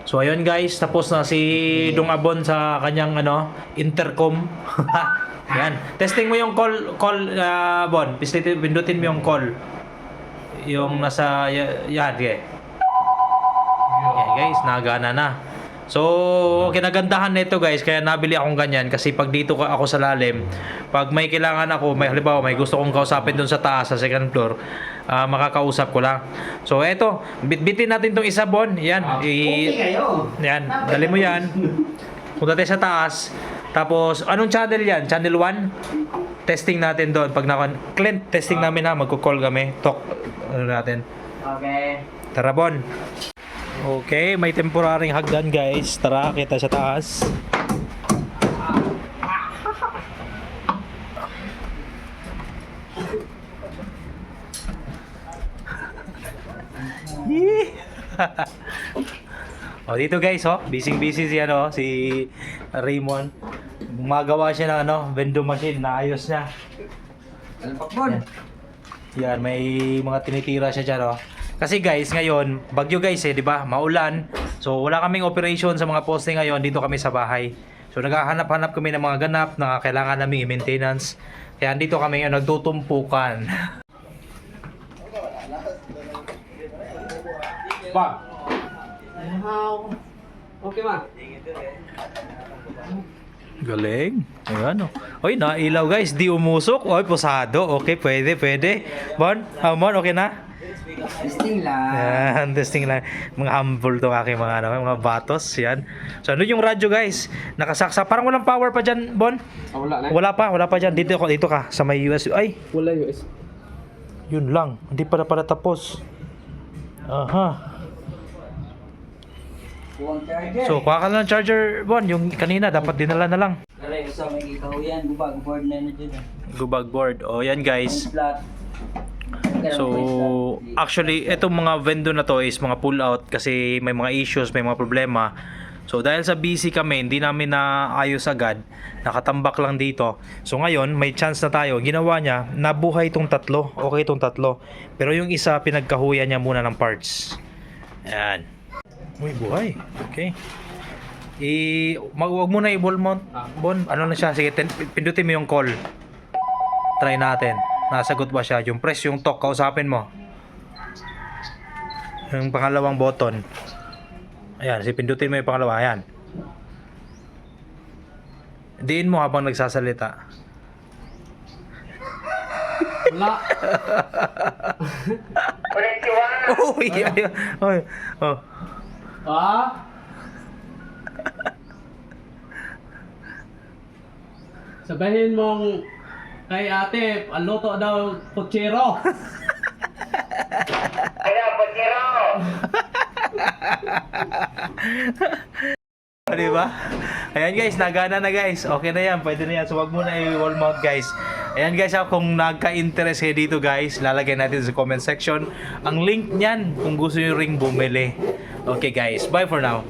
So ayun guys, tapos na si Dong Abon sa kanyang intercom. Yan. Testing mo yung call Bon. Pindutin mo yung call. Yung nasa yan, okay. Yan guys, nagana na. So, kinagandahan nito guys, kaya nabili akong ganyan kasi pag dito ako sa lalim, pag may kailangan ako, halimbawa may gusto kong kausapin doon sa taas sa second floor, makakausap ko lang. So, eto, bitbitin natin tong isa, Bon. Yan. Yan, dali mo yan. Punta tayo sa taas. Tapos, anong channel yan? Channel 1? Testing natin doon. Pag Clint, testing namin na. Magko-call kami. Talk natin. Okay. Tara, Bon. Okay, may temporaring hagdan guys. Tara, kita sa taas. Oh, dito guys, busy si si Raymond. Gumagawa siya ng vending machine na ayos niya. Ano pa, Bon? Yan, may mga tinitira siya diyan, Kasi guys, ngayon, bagyo guys di ba? Maulan. So wala kaming operation sa mga poste ngayon, dito kami sa bahay. So naghahanap-hanap kami ng mga ganap na kailangan naming i-maintenance. Kaya andito kami ngayon nagtutumpukan. Pa. Okay, ma. Galing. Ayan Oy, nailaw guys, di umusok. Oy, posado. Okay, pwede. Bon, Mon, okay na? Testing lang. Yan, testing lang. Mga humble to aking mga batos. Yan. So, ano yung radyo guys? Nakasaksa. Parang walang power pa dyan, Bon. Wala na. Wala pa dyan. Dito ka sa may USB. Ay, Wala US. yun lang. Hindi pa tapos. Aha. Buwang charger. So, kuha ka na ng charger, Bon. Yung kanina, dapat dinala na lang. Aray, sa may ikahuyan, gubag board na dyan. Gubag board. O, yan guys. Flat. So, actually, itong mga vendor na to is mga pull out kasi may mga issues, may mga problema. So, dahil sa busy kami, hindi namin naayos agad. Nakatambak lang dito. So, ngayon, may chance na tayo. Ginawa niya, nabuhay itong tatlo. Okay itong tatlo. Pero yung isa, pinagkahuyan niya muna ng parts. Ayan. Uy, buhay. Okay. Wag mo na i-wall mount. Bon, ano na siya? Sige, pindutin mo yung call. Try natin. Nasagot ba siya? Yung press, yung talk, kausapin mo. Yung pangalawang button. Ayan, pindutin mo yung pangalawa. Ayan. Diin mo habang nagsasalita. Wala. Oh, yeah. Oh. Sabihin mong kay ate, ang luto daw kutsero. Diba? Ayan guys, nagana na guys. Okay na yan, pwede na yan. So wag mo na i-wall mount guys. Ayan guys, kung nagka-interest kayo dito guys, lalagay natin sa comment section ang link niyan kung gusto nyo ring bumili. Okay guys, bye for now.